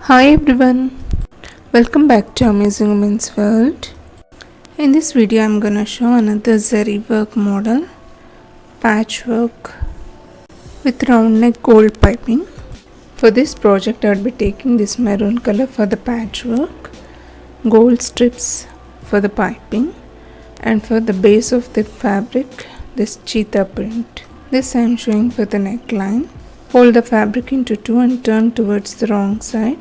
Hi everyone, welcome back to Amazing Women's World. In this video I'm gonna show another Zari work model, patchwork with round neck gold piping. For this project I'll be taking this maroon color for the patchwork, gold strips for the piping, and for the base of the fabric this cheetah print. This I am showing for the neckline. Fold the fabric into two and turn towards the wrong side.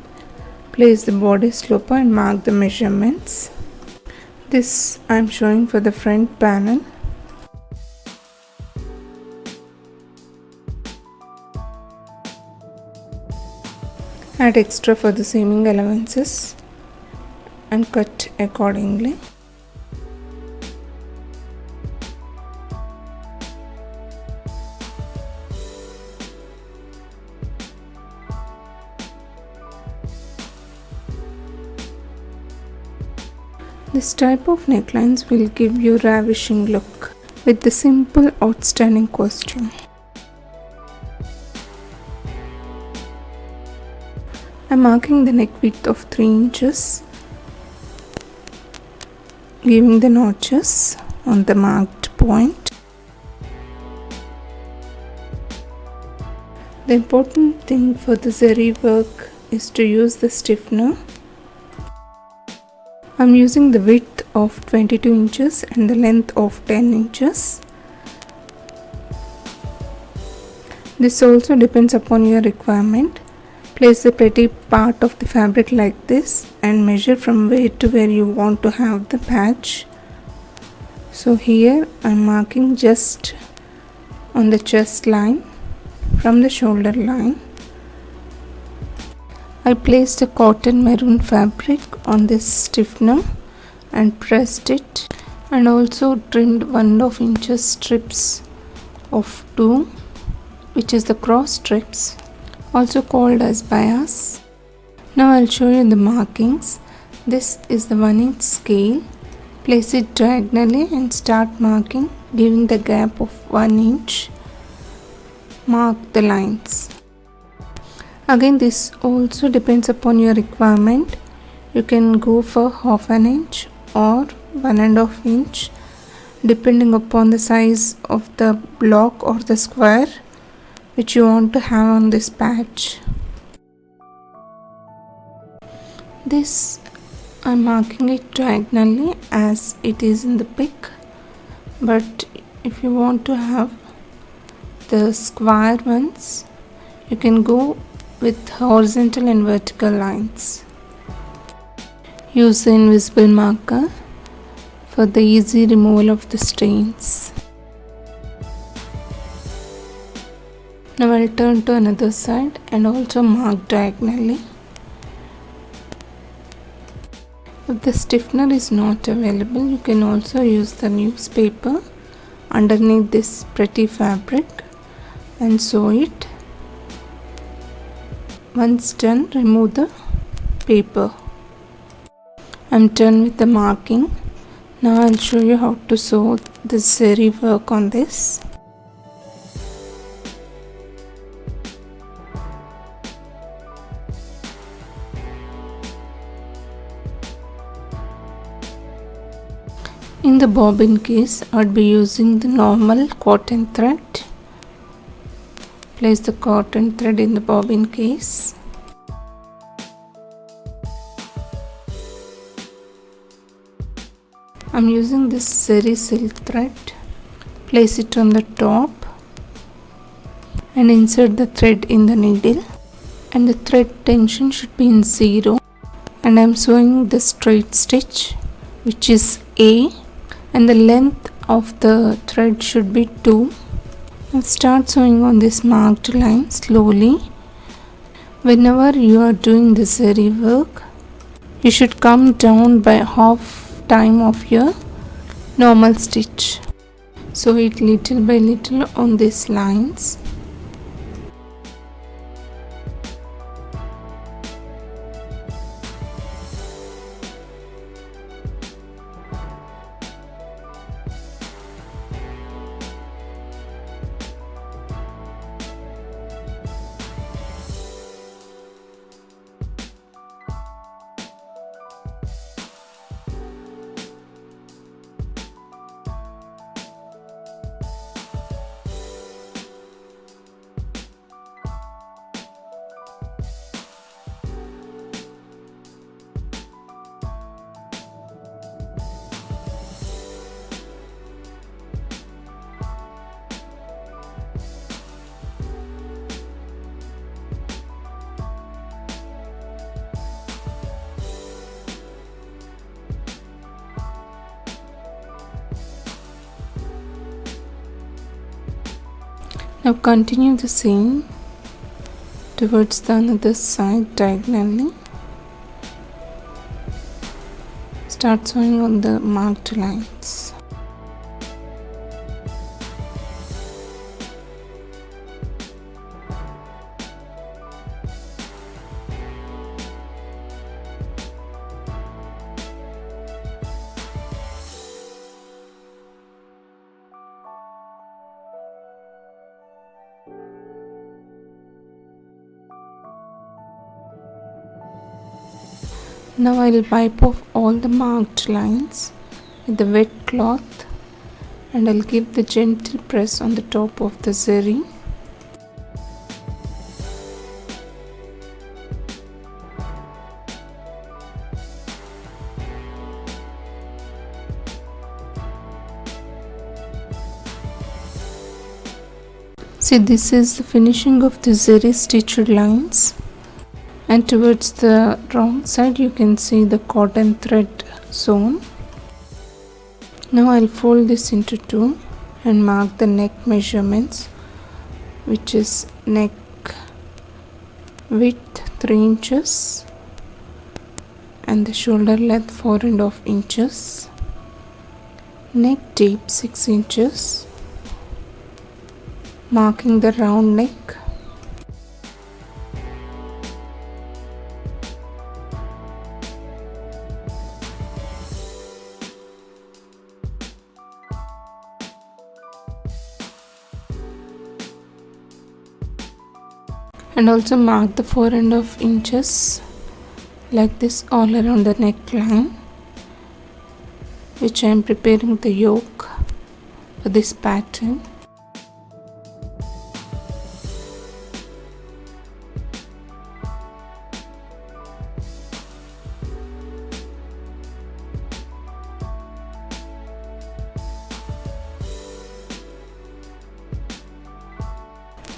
Place the body sloper and mark the measurements. This I am showing for the front panel. Add extra for the seaming allowances and cut accordingly. This type of necklines will give you ravishing look with the simple outstanding costume. I am marking the neck width of 3 inches, giving the notches on the marked point. The important thing for the Zari work is to use the stiffener. I am using the width of 22 inches and the length of 10 inches. This also depends upon your requirement. Place the pretty part of the fabric like this and measure from where to where you want to have the patch. So here I am marking just on the chest line from the shoulder line. I placed a cotton maroon fabric on this stiffener and pressed it, and also trimmed 1.5 inches strips of 2, which is the cross strips, also called as bias. Now I'll show you the markings. This is the 1 inch scale. Place it diagonally and start marking, giving the gap of 1 inch. Mark the lines. Again, this also depends upon your requirement. You can go for 1/2 inch or 1.5 inch depending upon the size of the block or the square which you want to have on this patch. This I'm marking it diagonally as it is in the pic, but if you want to have the square ones, you can go with horizontal and vertical lines. Use the invisible marker for the easy removal of the stains. Now I'll turn to another side and also mark diagonally. If the stiffener is not available, you can also use the newspaper underneath this pretty fabric and sew it. Once done, remove the paper. I'm done with the marking. Now I'll show you how to sew the Zari work on this. In the bobbin case, I'd be using the normal cotton thread. Place the cotton thread in the bobbin case. I'm using this Zari silk thread. Place it on the top and insert the thread in the needle, and the thread tension should be in 0, and I'm sewing the straight stitch, which is A, and the length of the thread should be 2. And start sewing on this marked line slowly. Whenever you are doing the Zari work, you should come down by half time of your normal stitch. Sew it little by little on these lines. Now continue the same towards the another side diagonally. Start sewing on the marked lines. Now I will wipe off all the marked lines with the wet cloth and I'll give the gentle press on the top of the zari. See, this is the finishing of the zari stitched lines. And towards the wrong side you can see the cotton thread sewn. Now I'll fold this into two and mark the neck measurements, which is neck width 3 inches and the shoulder length 4.5 inches, neck deep 6 inches, marking the round neck. And also mark the 4.5 inches like this all around the neckline, which I am preparing the yoke for this pattern.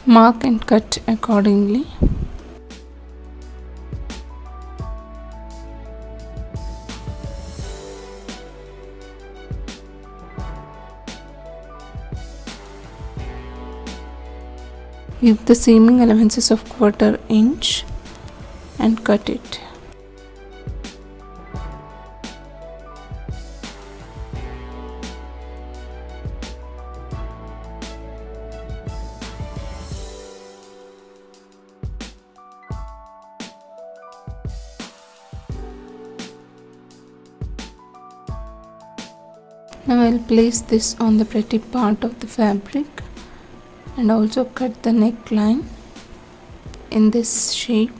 Mark and cut accordingly. Give the seaming allowances of 1/4 inch and cut it. Now I will place this on the pretty part of the fabric and also cut the neckline in this shape.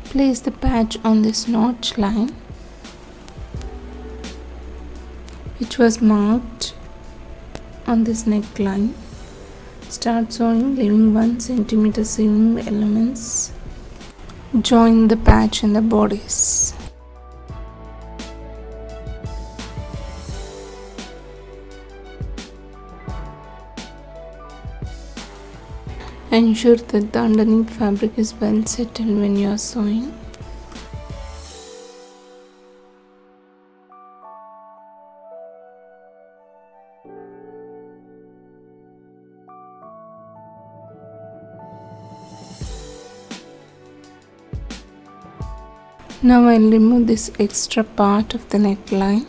Place the patch on this notch line, which was marked on this neckline. Start sewing, leaving 1 centimeter seam elements. Join the patch in the bodice. Ensure that the underneath fabric is well settled when you are sewing. Now I will remove this extra part of the neckline.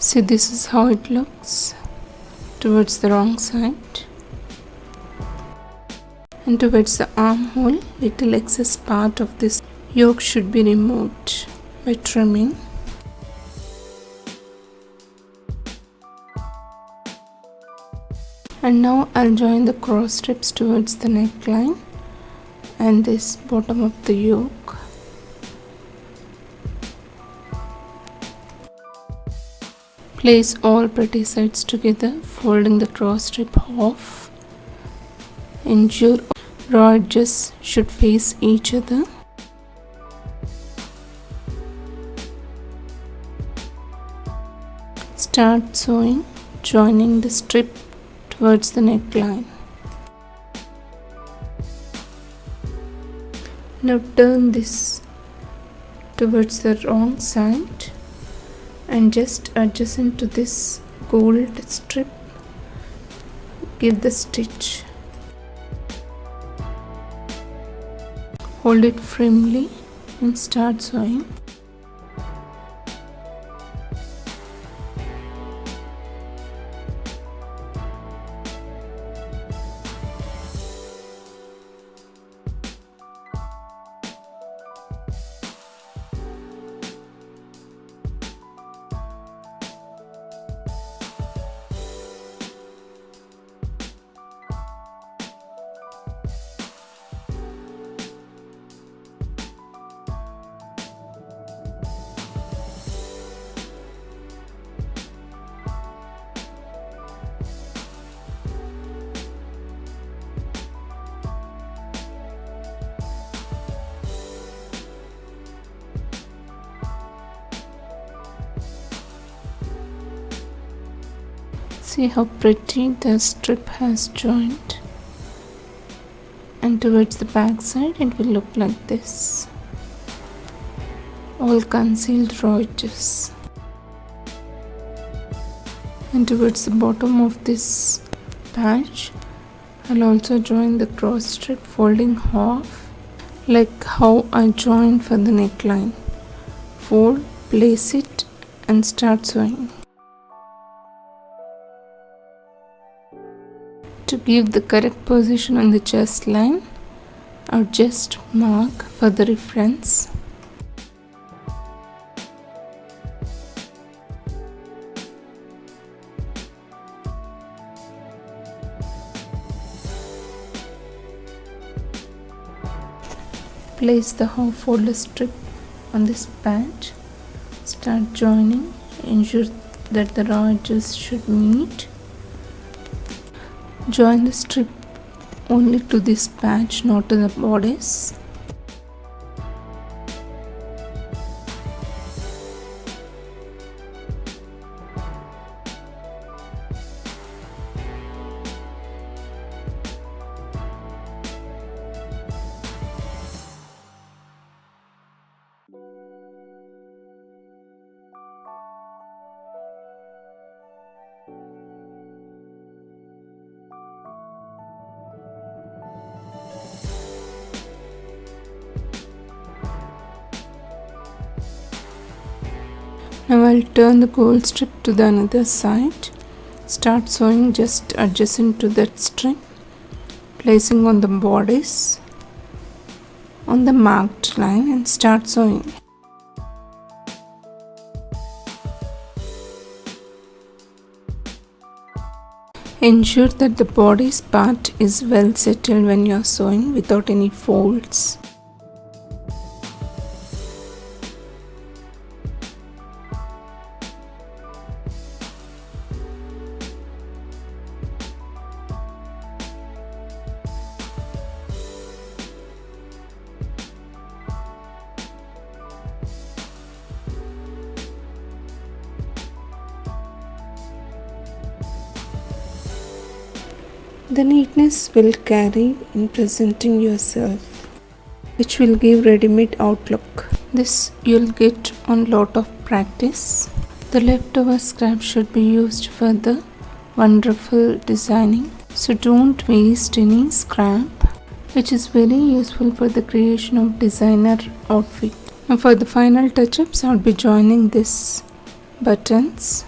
See, this is how it looks towards the wrong side, and towards the armhole, little excess part of this yoke should be removed by trimming. And now I'll join the cross strips towards the neckline and this bottom of the yoke. Place all pretty sides together, folding the cross strip off. Ensure raw edges should face each other. Start sewing, joining the strip towards the neckline. Now turn this towards the wrong side and just adjacent to this gold strip, give the stitch. Hold it firmly and start sewing. See how pretty the strip has joined, and towards the back side it will look like this, all concealed raw edges. And towards the bottom of this patch I'll also join the cross strip, folding half like how I joined for the neckline. Fold, place it and start sewing. To give the correct position on the chest line, or just mark for the reference. Place the half folded strip on this patch. Start joining. Ensure that the raw edges should meet. Join the strip only to this patch, not to the bodice. Now I'll turn the gold strip to the another side. Start sewing just adjacent to that strip, placing on the bodice on the marked line and start sewing. Ensure that the bodice part is well settled when you are sewing without any folds. The neatness will carry in presenting yourself, which will give ready-made outlook. This you'll get on lot of practice. The leftover scrap should be used for the wonderful designing. So don't waste any scrap, which is very useful for the creation of designer outfit. Now for the final touch-ups, I'll be joining this buttons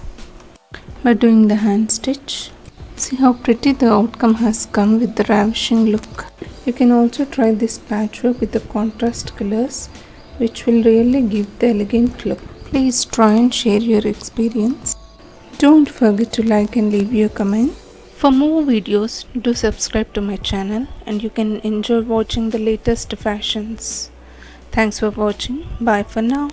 by doing the hand stitch. See how pretty the outcome has come with the ravishing look. You can also try this patchwork with the contrast colors, which will really give the elegant look. Please try and share your experience. Don't forget to like and leave your comment. For more videos, do subscribe to my channel and you can enjoy watching the latest fashions. Thanks for watching. Bye for now.